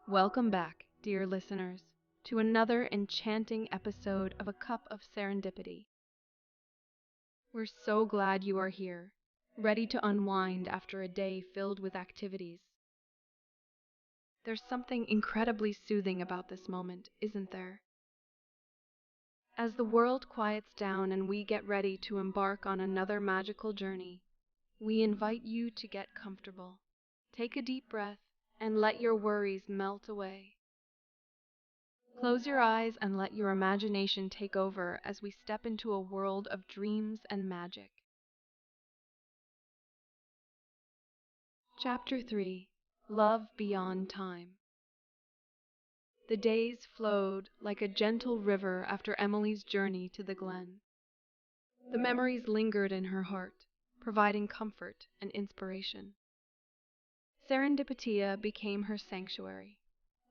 Welcome back, dear listeners, to another enchanting episode of A Cup of Serendipity. We're so glad you are here, ready to unwind after a day filled with activities. There's something incredibly soothing about this moment, isn't there? As the world quiets down and we get ready to embark on another magical journey, we invite you to get comfortable. Take a deep breath and let your worries melt away. Close your eyes and let your imagination take over as we step into a world of dreams and magic. Chapter 3: Love Beyond Time. The days flowed like a gentle river after Emily's journey to the glen. The memories lingered in her heart, providing comfort and inspiration. Serendipitia became her sanctuary,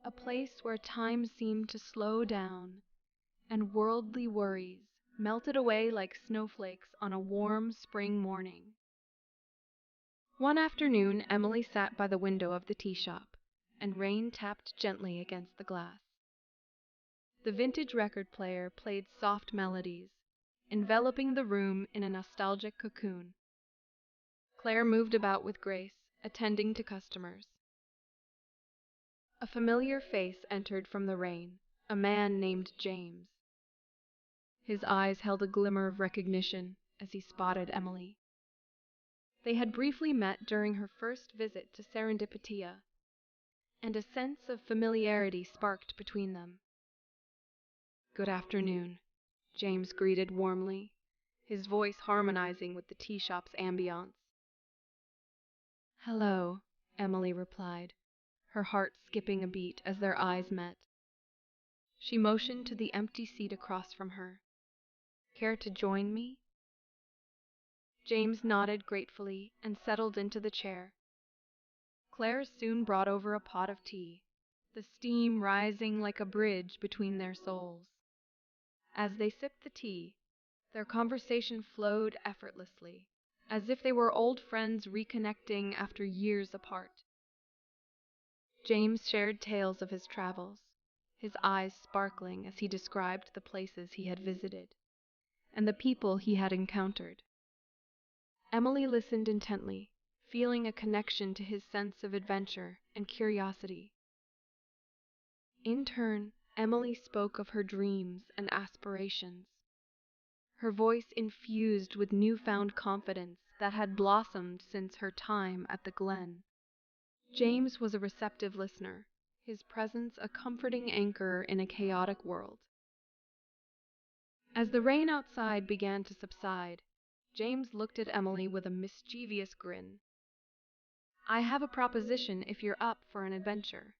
a place where time seemed to slow down and worldly worries melted away like snowflakes on a warm spring morning. One afternoon, Emily sat by the window of the tea shop, and rain tapped gently against the glass. The vintage record player played soft melodies, enveloping the room in a nostalgic cocoon. Claire moved about with grace, attending to customers. A familiar face entered from the rain, a man named James. His eyes held a glimmer of recognition as he spotted Emily. They had briefly met during her first visit to Serendipitia, and a sense of familiarity sparked between them. "Good afternoon," James greeted warmly, his voice harmonizing with the tea shop's ambiance. "Hello," Emily replied, her heart skipping a beat as their eyes met. She motioned to the empty seat across from her. "Care to join me?" James nodded gratefully and settled into the chair. Claire soon brought over a pot of tea, the steam rising like a bridge between their souls. As they sipped the tea, their conversation flowed effortlessly, as if they were old friends reconnecting after years apart. James shared tales of his travels, his eyes sparkling as he described the places he had visited and the people he had encountered. Emily listened intently, feeling a connection to his sense of adventure and curiosity. In turn, Emily spoke of her dreams and aspirations, her voice infused with newfound confidence that had blossomed since her time at the Glen. James was a receptive listener, his presence a comforting anchor in a chaotic world. As the rain outside began to subside, James looked at Emily with a mischievous grin. "I have a proposition if you're up for an adventure."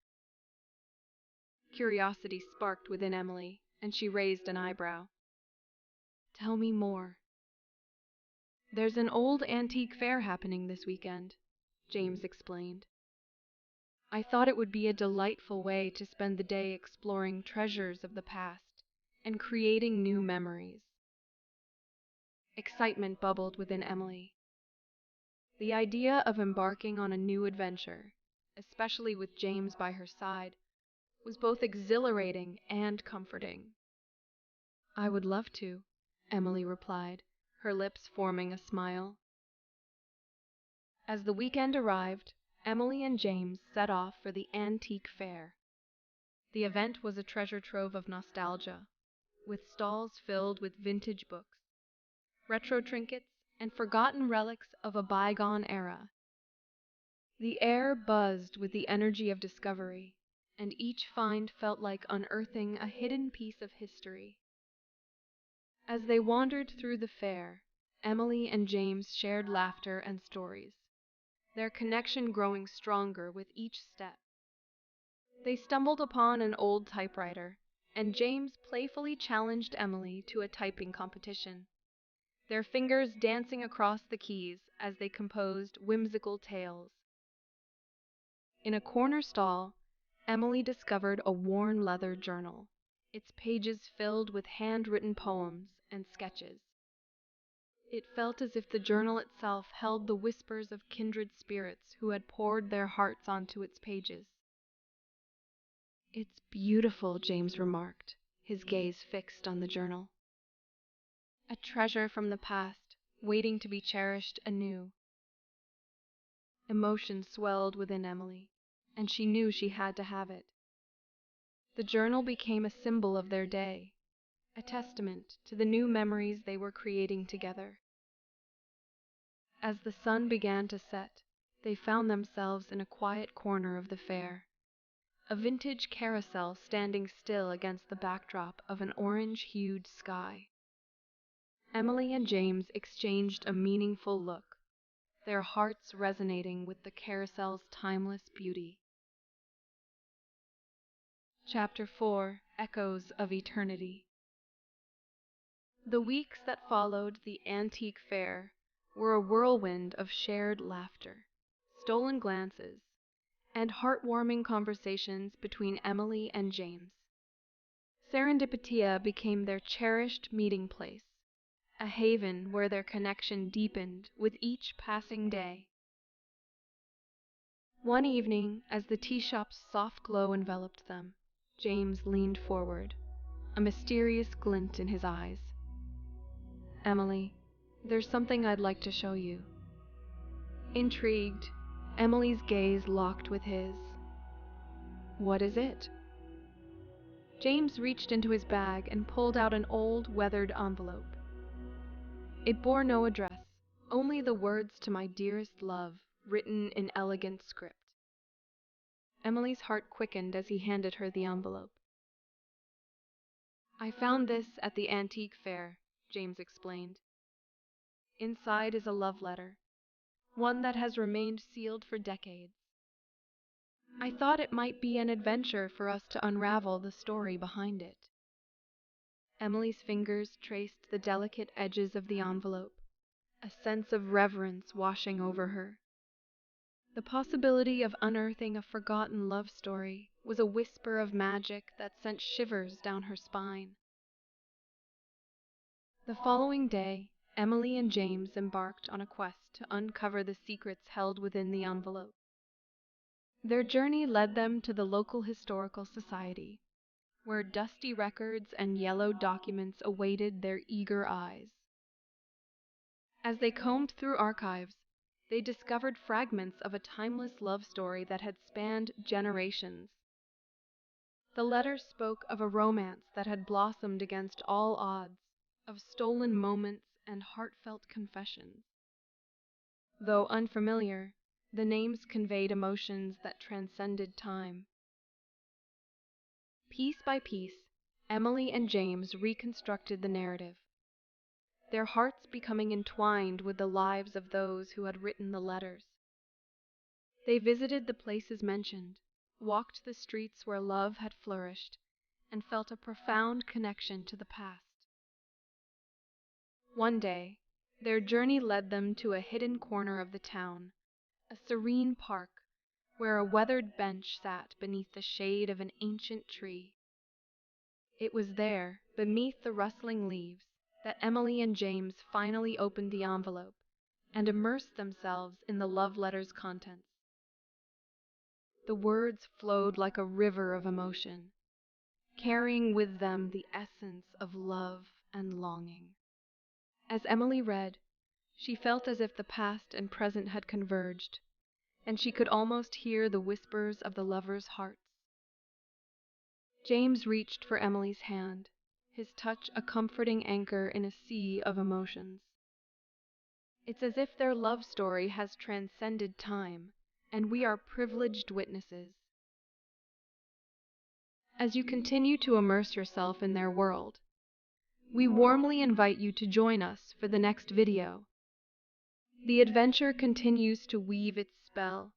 Curiosity sparked within Emily, and she raised an eyebrow. "Tell me more." "There's an old antique fair happening this weekend," James explained. "I thought it would be a delightful way to spend the day exploring treasures of the past and creating new memories." Excitement bubbled within Emily. The idea of embarking on a new adventure, especially with James by her side, was both exhilarating and comforting. "I would love to," Emily replied, her lips forming a smile. As the weekend arrived, Emily and James set off for the antique fair. The event was a treasure trove of nostalgia, with stalls filled with vintage books, retro trinkets, and forgotten relics of a bygone era. The air buzzed with the energy of discovery, and each find felt like unearthing a hidden piece of history. As they wandered through the fair, Emily and James shared laughter and stories, their connection growing stronger with each step. They stumbled upon an old typewriter, and James playfully challenged Emily to a typing competition, their fingers dancing across the keys as they composed whimsical tales. In a corner stall, Emily discovered a worn leather journal, its pages filled with handwritten poems and sketches. It felt as if the journal itself held the whispers of kindred spirits who had poured their hearts onto its pages. "It's beautiful," James remarked, his gaze fixed on the journal. "A treasure from the past, waiting to be cherished anew." Emotion swelled within Emily, and she knew she had to have it. The journal became a symbol of their day, a testament to the new memories they were creating together. As the sun began to set, they found themselves in a quiet corner of the fair, a vintage carousel standing still against the backdrop of an orange-hued sky. Emily and James exchanged a meaningful look, their hearts resonating with the carousel's timeless beauty. Chapter 4: Echoes of Eternity. The weeks that followed the antique fair were a whirlwind of shared laughter, stolen glances, and heartwarming conversations between Emily and James. Serendipity became their cherished meeting place, a haven where their connection deepened with each passing day. One evening, as the tea shop's soft glow enveloped them, James leaned forward, a mysterious glint in his eyes. "Emily, there's something I'd like to show you." Intrigued, Emily's gaze locked with his. "What is it?" James reached into his bag and pulled out an old, weathered envelope. It bore no address, only the words "To my dearest love," written in elegant script. Emily's heart quickened as he handed her the envelope. "I found this at the antique fair," James explained. "Inside is a love letter, one that has remained sealed for decades. I thought it might be an adventure for us to unravel the story behind it." Emily's fingers traced the delicate edges of the envelope, a sense of reverence washing over her. The possibility of unearthing a forgotten love story was a whisper of magic that sent shivers down her spine. The following day, Emily and James embarked on a quest to uncover the secrets held within the envelope. Their journey led them to the local historical society, where dusty records and yellowed documents awaited their eager eyes. As they combed through archives, they discovered fragments of a timeless love story that had spanned generations. The letters spoke of a romance that had blossomed against all odds, of stolen moments and heartfelt confessions. Though unfamiliar, the names conveyed emotions that transcended time. Piece by piece, Emily and James reconstructed the narrative, their hearts becoming entwined with the lives of those who had written the letters. They visited the places mentioned, walked the streets where love had flourished, and felt a profound connection to the past. One day, their journey led them to a hidden corner of the town, a serene park where a weathered bench sat beneath the shade of an ancient tree. It was there, beneath the rustling leaves, that Emily and James finally opened the envelope and immersed themselves in the love letter's contents. The words flowed like a river of emotion, carrying with them the essence of love and longing. As Emily read, she felt as if the past and present had converged, and she could almost hear the whispers of the lovers' hearts. James reached for Emily's hand, his touch a comforting anchor in a sea of emotions. "It's as if their love story has transcended time, and we are privileged witnesses." As you continue to immerse yourself in their world, we warmly invite you to join us for the next video. The adventure continues to weave its spell,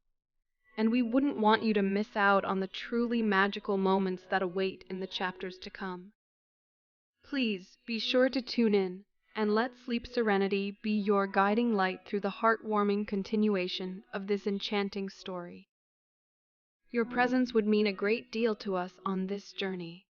and we wouldn't want you to miss out on the truly magical moments that await in the chapters to come. Please be sure to tune in, and let Sleep Serenity be your guiding light through the heartwarming continuation of this enchanting story. Your presence would mean a great deal to us on this journey.